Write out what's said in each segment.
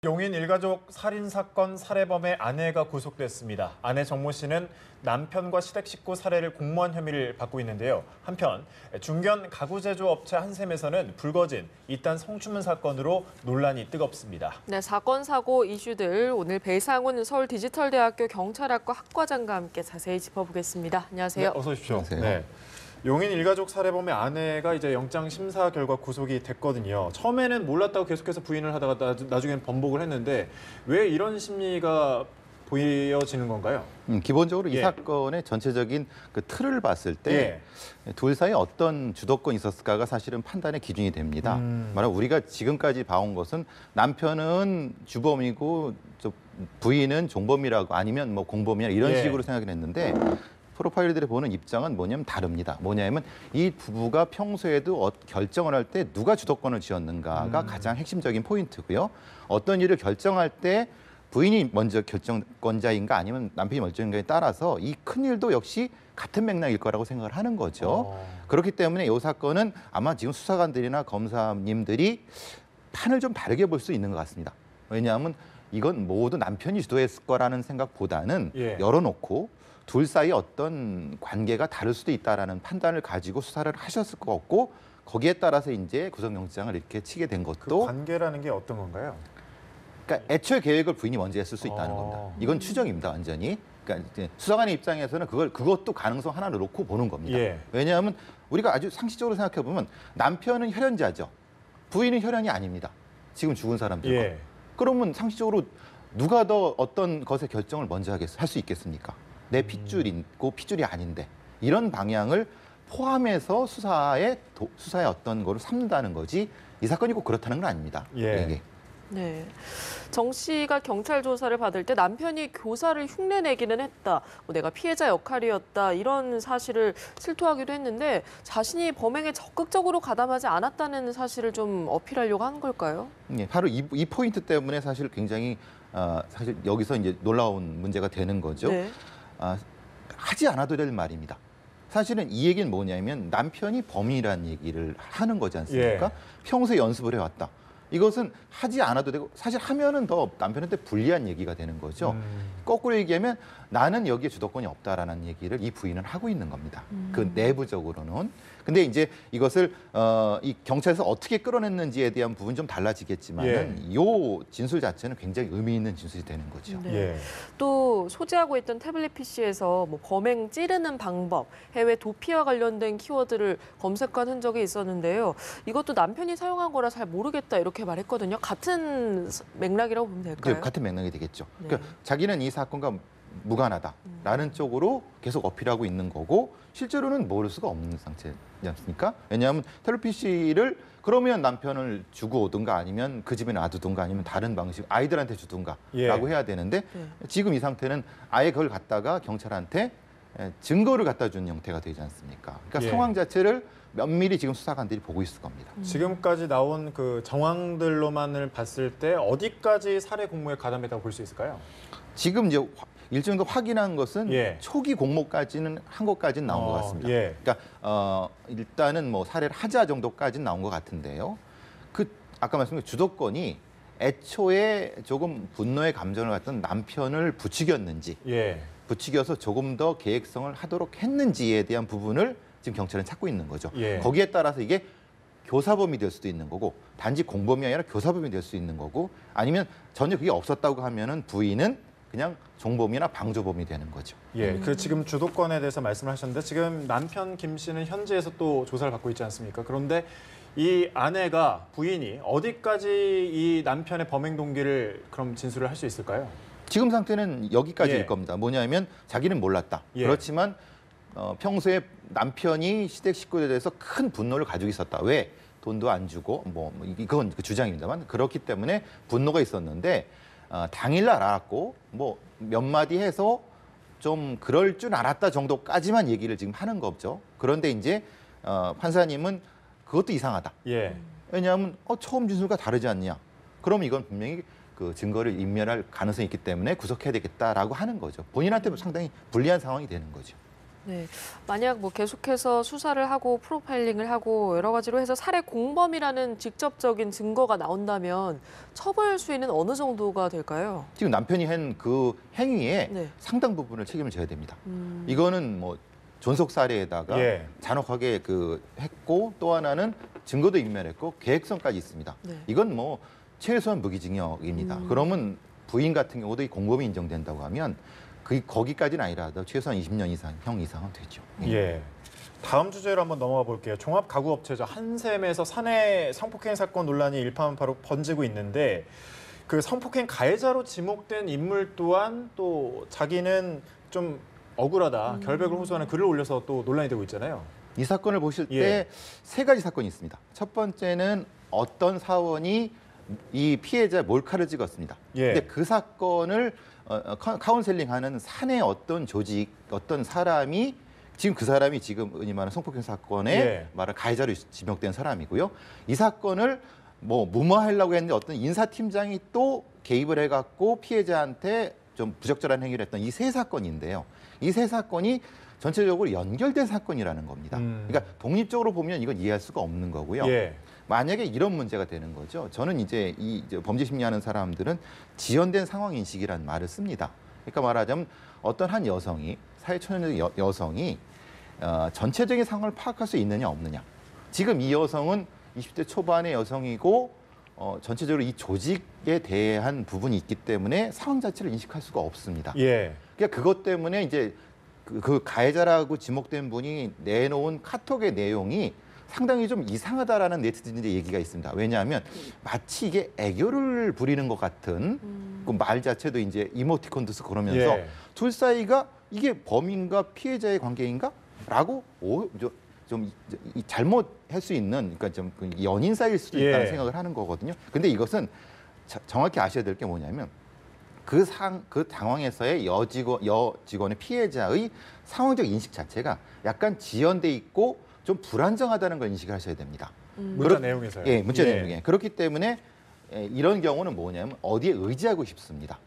용인 일가족 살인사건 살해범의 아내가 구속됐습니다. 아내 정모 씨는 남편과 시댁 식구 살해를 공모한 혐의를 받고 있는데요. 한편 중견 가구 제조업체 한샘에서는 불거진 이딴 성추문 사건으로 논란이 뜨겁습니다. 네, 사건 사고 이슈들 오늘 배상훈 서울디지털대학교 경찰학과 학과장과 함께 자세히 짚어보겠습니다. 안녕하세요. 네, 어서 오십시오. 안녕하세요. 네. 용인 일가족 살해범의 아내가 이제 영장 심사 결과 구속이 됐거든요. 처음에는 몰랐다고 계속해서 부인을 하다가 나중엔 번복을 했는데 왜 이런 심리가 보여지는 건가요? 기본적으로 이 예. 사건의 전체적인 그 틀을 봤을 때 둘 사이에 어떤 주도권이 있었을까가 사실은 판단의 기준이 됩니다. 말하면 우리가 지금까지 봐온 것은 남편은 주범이고 부인은 종범이라고 아니면 뭐 공범이나 이런 예. 식으로 생각을 했는데 프로파일들이 보는 입장은 뭐냐면 다릅니다. 뭐냐면 이 부부가 평소에도 결정을 할 때 누가 주도권을 쥐었는가가 가장 핵심적인 포인트고요. 어떤 일을 결정할 때 부인이 먼저 결정권자인가 아니면 남편이 먼저인가에 따라서 이 큰 일도 역시 같은 맥락일 거라고 생각을 하는 거죠. 그렇기 때문에 이 사건은 아마 지금 수사관들이나 검사님들이 판을 좀 다르게 볼 수 있는 것 같습니다. 왜냐하면 이건 모두 남편이 주도했을 거라는 생각보다는 열어놓고 둘 사이 어떤 관계가 다를 수도 있다라는 판단을 가지고 수사를 하셨을 것 같고 거기에 따라서 이제 구속영장을 이렇게 치게 된 것도 그 관계라는 게 어떤 건가요? 그러니까 애초에 계획을 부인이 먼저 했을 수 있다는 겁니다. 이건 추정입니다, 완전히. 그러니까 이제 수사관의 입장에서는 그것도 가능성 하나를 놓고 보는 겁니다. 왜냐하면 우리가 아주 상식적으로 생각해 보면 남편은 혈연자죠. 부인은 혈연이 아닙니다. 지금 죽은 사람들과. 그러면 상식적으로 누가 더 어떤 것의 결정을 먼저 할 수 있겠습니까? 내 핏줄이 있고 핏줄이 아닌데 이런 방향을 포함해서 수사의 어떤 거를 삼는다는 거지 이 사건이 꼭 그렇다는 건 아닙니다. 네, 정 씨가 경찰 조사를 받을 때 남편이 교사를 흉내내기는 했다. 내가 피해자 역할이었다. 이런 사실을 실토하기도 했는데 자신이 범행에 적극적으로 가담하지 않았다는 사실을 좀 어필하려고 한 걸까요? 네, 바로 이 포인트 때문에 사실 굉장히 사실 여기서 이제 놀라운 문제가 되는 거죠. 하지 않아도 될 말입니다. 사실은 이 얘기는 뭐냐면 남편이 범인이라는 얘기를 하는 거지 않습니까? 평소에 연습을 해왔다. 이것은 하지 않아도 되고 사실 하면은 더 남편한테 불리한 얘기가 되는 거죠. 거꾸로 얘기하면 나는 여기에 주도권이 없다라는 얘기를 이 부인은 하고 있는 겁니다. 그 내부적으로는. 근데 이제 이것을 이 경찰에서 어떻게 끌어냈는지에 대한 부분 좀 달라지겠지만은 요 진술 자체는 굉장히 의미 있는 진술이 되는 거죠. 또 소지하고 있던 태블릿 PC에서 뭐 범행 찌르는 방법, 해외 도피와 관련된 키워드를 검색한 흔적이 있었는데요. 이것도 남편이 사용한 거라 잘 모르겠다 이렇게 말했거든요. 같은 맥락이라고 보면 될까요? 네, 같은 맥락이 되겠죠. 그러니까 자기는 이 사건과 무관하다라는 쪽으로 계속 어필하고 있는 거고 실제로는 모를 수가 없는 상태지 않습니까? 왜냐하면 태블릿 PC를 그러면 남편을 주고 오든가 아니면 그 집에 놔두든가 아니면 다른 방식 아이들한테 주든가라고 해야 되는데 지금 이 상태는 아예 그걸 갖다가 경찰한테 증거를 갖다 준 형태가 되지 않습니까? 그러니까 상황 자체를 면밀히 지금 수사관들이 보고 있을 겁니다. 지금까지 나온 그 정황들로만을 봤을 때 어디까지 살해 공모에 가담했다고 볼 수 있을까요? 지금 이제 일정 정도 확인한 것은 초기 공모까지는 한 것까지는 나온 것 같습니다. 그러니까 일단은 뭐 살해를 하자 정도까지는 나온 것 같은데요. 아까 말씀드린 주도권이 애초에 조금 분노의 감정을 갖던 남편을 부추겼는지, 부추겨서 조금 더 계획성을 하도록 했는지에 대한 부분을 지금 경찰은 찾고 있는 거죠. 거기에 따라서 이게 교사범이 될 수도 있는 거고 단지 공범이 아니라 교사범이 될 수 있는 거고 아니면 전혀 그게 없었다고 하면은 부인은 그냥 종범이나 방조범이 되는 거죠. 그 지금 주도권에 대해서 말씀을 하셨는데 지금 남편 김 씨는 현지에서 또 조사를 받고 있지 않습니까? 그런데 이 아내가 부인이 어디까지 이 남편의 범행 동기를 그럼 진술을 할 수 있을까요? 지금 상태는 여기까지일 겁니다. 뭐냐면 자기는 몰랐다. 그렇지만 평소에 남편이 시댁 식구에 대해서 큰 분노를 가지고 있었다. 왜? 돈도 안 주고 이건 그 주장입니다만 그렇기 때문에 분노가 있었는데 당일날 알았고 뭐 몇 마디 해서 좀 그럴 줄 알았다 정도까지만 얘기를 지금 하는 거죠. 그런데 이제 판사님은 그것도 이상하다. 왜냐하면 처음 진술과 다르지 않냐. 그럼 이건 분명히 그 증거를 인멸할 가능성이 있기 때문에 구속해야 되겠다라고 하는 거죠. 본인한테 상당히 불리한 상황이 되는 거죠. 네. 만약 뭐 계속해서 수사를 하고 프로파일링을 하고 여러 가지로 해서 살해 공범이라는 직접적인 증거가 나온다면 처벌 수위는 어느 정도가 될까요? 지금 남편이 한 그 행위에 네. 상당 부분을 책임을 져야 됩니다. 이거는 뭐 존속 살해에다가 예. 잔혹하게 그 했고 또 하나는 증거도 인멸했고 계획성까지 있습니다. 네. 이건 뭐 최소한 무기징역입니다. 그러면 부인 같은 경우도 이 공범이 인정된다고 하면 거기까지는 아니라도 최소한 20년 이상 형 이상은 되죠. 예. 다음 주제로 한번 넘어가 볼게요. 종합 가구업체죠. 한샘에서 사내 성폭행 사건 논란이 일파만파로 번지고 있는데 그 성폭행 가해자로 지목된 인물 또한 또 자기는 좀 억울하다, 결백을 호소하는 글을 올려서 또 논란이 되고 있잖아요. 이 사건을 보실 예. 때 세 가지 사건이 있습니다. 첫 번째는 어떤 사원이 이 피해자 몰카를 찍었습니다. 예. 근데 그 사건을 카운셀링하는 사내 어떤 조직, 어떤 사람이 지금 그 사람이 지금 흔히 말하는 성폭행 사건의 예. 말한 가해자로 지목된 사람이고요. 이 사건을 뭐 무마하려고 했는데 어떤 인사팀장이 또 개입을 해갖고 피해자한테 좀 부적절한 행위를 했던 이 세 사건인데요. 이 세 사건이 전체적으로 연결된 사건이라는 겁니다. 그러니까 독립적으로 보면 이건 이해할 수가 없는 거고요. 예. 만약에 이런 문제가 되는 거죠. 저는 이제 범죄 심리하는 사람들은 지연된 상황 인식이라는 말을 씁니다. 그러니까 말하자면 어떤 한 여성이 사회초년의 여성이 전체적인 상황을 파악할 수 있느냐 없느냐. 지금 이 여성은 20대 초반의 여성이고 전체적으로 이 조직에 대한 부분이 있기 때문에 상황 자체를 인식할 수가 없습니다. 예. 그러니까 그것 때문에 이제 그 가해자라고 지목된 분이 내놓은 카톡의 내용이 상당히 좀 이상하다라는 네티즌들의 얘기가 있습니다. 왜냐하면 마치 이게 애교를 부리는 것 같은 그 말 자체도 이제 이모티콘도 쓰고 그러면서 예. 둘 사이가 이게 범인과 피해자의 관계인가? 라고 좀 잘못할 수 있는 그러니까 좀 연인 사이일 수도 있다는 예. 생각을 하는 거거든요. 근데 이것은 정확히 아셔야 될 게 뭐냐면 그 당황에서의 여직원의 피해자의 상황적 인식 자체가 약간 지연돼 있고 좀 불안정하다는 걸 인식을 하셔야 됩니다. 문자 내용에서요. 예, 문자 예. 내용에. 그렇기 때문에 이런 경우는 뭐냐면 어디에 의지하고 싶습니다.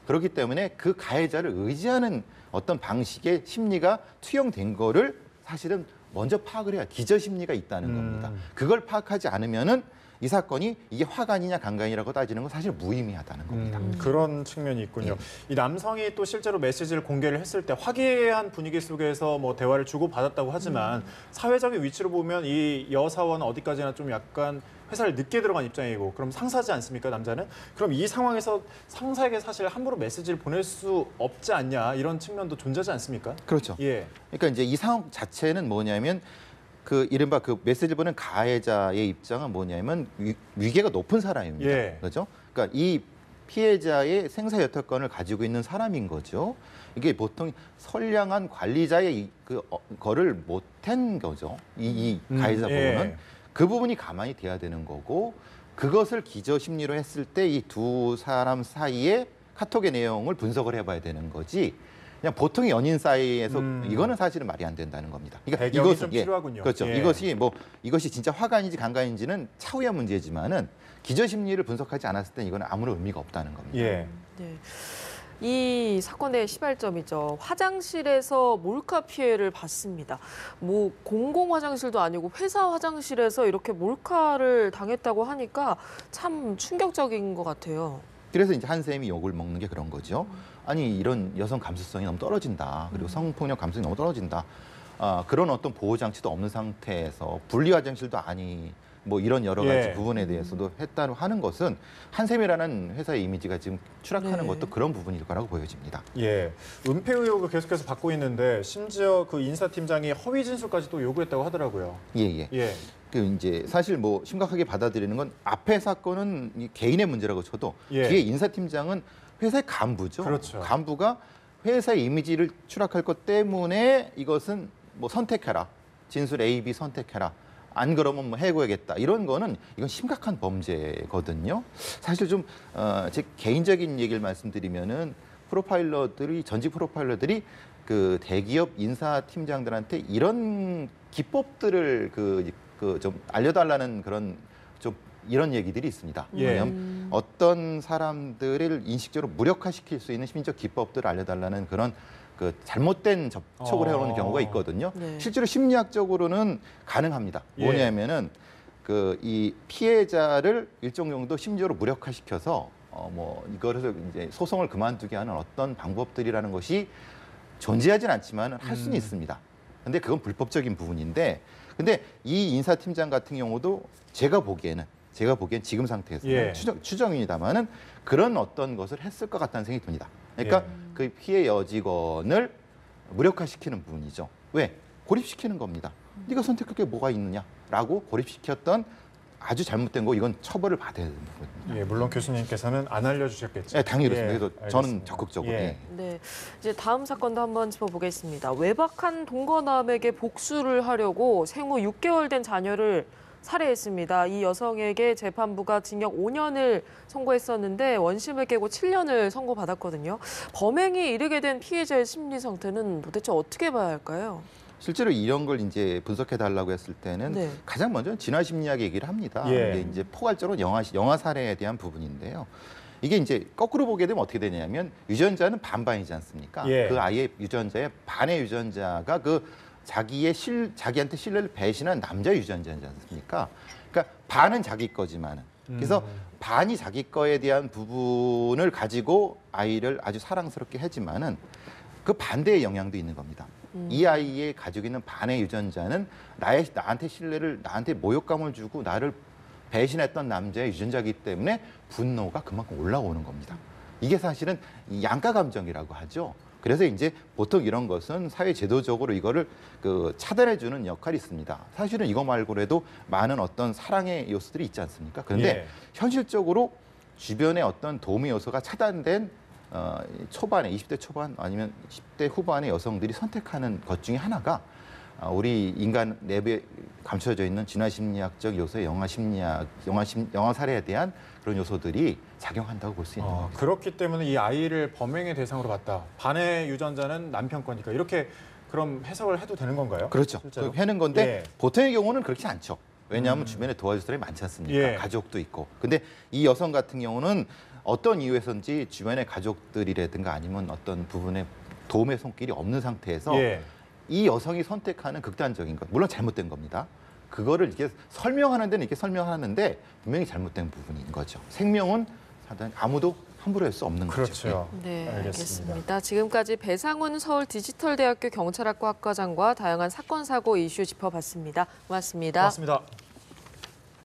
그렇기 때문에 그 가해자를 의지하는 어떤 방식의 심리가 투영된 거를 사실은 먼저 파악을 해야 기저심리가 있다는 겁니다. 그걸 파악하지 않으면은 이 사건이 이게 화간이냐 강간이라고 따지는 건 사실 무의미하다는 겁니다. 그런 측면이 있군요. 이 남성이 또 실제로 메시지를 공개를 했을 때 화기애애한 분위기 속에서 뭐 대화를 주고받았다고 하지만 사회적인 위치로 보면 이 여사원은 어디까지나 좀 약간 회사를 늦게 들어간 입장이고 그럼 상사지 않습니까, 남자는? 그럼 이 상황에서 상사에게 사실 함부로 메시지를 보낼 수 없지 않냐 이런 측면도 존재하지 않습니까? 그렇죠. 예. 그러니까 이제 이 상황 자체는 뭐냐면 그 이른바 그 메시지를 보낸 가해자의 입장은 뭐냐면 위계가 높은 사람입니다. 예. 그렇죠? 그러니까 이 피해자의 생사 여탈권을 가지고 있는 사람인 거죠. 이게 보통 선량한 관리자의 거를 못한 거죠. 이 가해자 예. 부분은 그 부분이 가만히 돼야 되는 거고 그것을 기저 심리로 했을 때 이 두 사람 사이에 카톡의 내용을 분석을 해봐야 되는 거지. 그냥 보통 연인 사이에서 이거는 사실은 말이 안 된다는 겁니다. 그러니까 배경이 좀 필요하군요. 그렇죠. 예. 이것이 진짜 화간인지 강간인지는 차후의 문제지만은 기저 심리를 분석하지 않았을 때 이거는 아무런 의미가 없다는 겁니다. 예. 네. 이 사건의 시발점이죠. 화장실에서 몰카 피해를 봤습니다. 뭐 공공 화장실도 아니고 회사 화장실에서 이렇게 몰카를 당했다고 하니까 참 충격적인 것 같아요. 그래서 이제 한샘이 욕을 먹는 게 그런 거죠. 아니 이런 여성 감수성이 너무 떨어진다. 그리고 성폭력 감수성이 너무 떨어진다. 그런 어떤 보호 장치도 없는 상태에서 분리 화장실도 아니 뭐 이런 여러 가지 예. 부분에 대해서도 했다고 하는 것은 한샘이라는 회사의 이미지가 지금 추락하는 네. 것도 그런 부분일 거라고 보여집니다. 예, 은폐 의혹을 계속해서 받고 있는데 심지어 그 인사팀장이 허위 진술까지 또 요구했다고 하더라고요. 예. 예, 그 이제 사실 뭐 심각하게 받아들이는 건 앞에 사건은 이 개인의 문제라고 쳐도 예. 뒤에 인사팀장은 회사의 간부죠. 그렇죠. 간부가 회사의 이미지를 추락할 것 때문에 이것은 뭐 선택해라. 진술 A, B 선택해라. 안 그러면 뭐 해고하겠다. 이런 거는 이건 심각한 범죄거든요. 사실 좀 제 개인적인 얘기를 말씀드리면은 전직 프로파일러들이 그 대기업 인사팀장들한테 이런 기법들을 좀 알려달라는 그런 좀 이런 얘기들이 있습니다. 예. 왜냐하면 어떤 사람들을 인식적으로 무력화시킬 수 있는 심리적 기법들을 알려달라는 그런 그 잘못된 접촉을 해오는 경우가 있거든요. 네. 실제로 심리학적으로는 가능합니다. 예. 뭐냐면은 그 이 피해자를 일정 정도 심리적으로 무력화시켜서 뭐 이거를 이제 소송을 그만두게 하는 어떤 방법들이라는 것이 존재하진 않지만 할 수는 있습니다. 근데 그건 불법적인 부분인데, 근데 이 인사팀장 같은 경우도 제가 보기엔 지금 상태에서는 예. 추정입니다만은 그런 어떤 것을 했을 것 같다는 생각이 듭니다. 그러니까 그 피해 여직원을 무력화시키는 부분이죠. 왜? 고립시키는 겁니다. 네가 선택할 게 뭐가 있느냐라고 고립시켰던 아주 잘못된 거, 이건 처벌을 받아야 되는 부분입니다. 예, 물론 교수님께서는 안 알려주셨겠죠. 네, 당연히 그렇습니다. 예, 그래서 저는 알겠습니다. 적극적으로. 예. 예. 네, 이제 다음 사건도 한번 짚어보겠습니다. 외박한 동거남에게 복수를 하려고 생후 6개월 된 자녀를 살해했습니다. 이 여성에게 재판부가 징역 5년을 선고했었는데 원심을 깨고 7년을 선고받았거든요. 범행이 이르게 된 피해자의 심리 상태는 도대체 어떻게 봐야 할까요? 실제로 이런 걸 이제 분석해 달라고 했을 때는 네. 가장 먼저 진화 심리학 얘기를 합니다. 예. 이게 이제 포괄적으로 영화 사례에 대한 부분인데요. 이게 이제 거꾸로 보게 되면 어떻게 되냐면 유전자는 반반이지 않습니까? 예. 그 아이의 유전자의 반의 유전자가 그 자기한테 신뢰를 배신한 남자 유전자이지 않습니까? 그러니까 반은 자기 거지만은. 그래서 반이 자기 거에 대한 부분을 가지고 아이를 아주 사랑스럽게 하지만은 그 반대의 영향도 있는 겁니다. 이 아이의 가지고 있는 반의 유전자는 나한테 모욕감을 주고 나를 배신했던 남자의 유전자이기 때문에 분노가 그만큼 올라오는 겁니다. 이게 사실은 이 양가 감정이라고 하죠. 그래서 이제 보통 이런 것은 사회 제도적으로 이거를 그 차단해주는 역할이 있습니다. 사실은 이거 말고라도 많은 어떤 사랑의 요소들이 있지 않습니까? 그런데 예. 현실적으로 주변의 어떤 도움의 요소가 차단된 초반에 20대 초반 아니면 10대 후반의 여성들이 선택하는 것 중에 하나가 우리 인간 내부에 감춰져 있는 진화 심리학적 요소의 영화 사례에 대한 그런 요소들이 작용한다고 볼 수 있는 겁니다. 그렇기 때문에 이 아이를 범행의 대상으로 봤다. 반의 유전자는 남편 거니까 이렇게 그럼 해석을 해도 되는 건가요? 그렇죠. 실제로? 그 해는 건데 예. 보통의 경우는 그렇지 않죠. 왜냐하면 주변에 도와줄 사람이 많지 않습니까? 예. 가족도 있고. 근데 이 여성 같은 경우는 어떤 이유에서인지 주변의 가족들이라든가 아니면 어떤 부분에 도움의 손길이 없는 상태에서 예. 이 여성이 선택하는 극단적인 것, 물론 잘못된 겁니다. 그거를 이렇게 설명하는 데는 이렇게 설명하는데 분명히 잘못된 부분인 거죠. 생명은 아무도 함부로 할 수 없는 거죠. 그렇죠. 네, 알겠습니다. 알겠습니다. 지금까지 배상훈 서울디지털대학교 경찰학과 학과장과 다양한 사건, 사고 이슈 짚어봤습니다. 고맙습니다. 고맙습니다.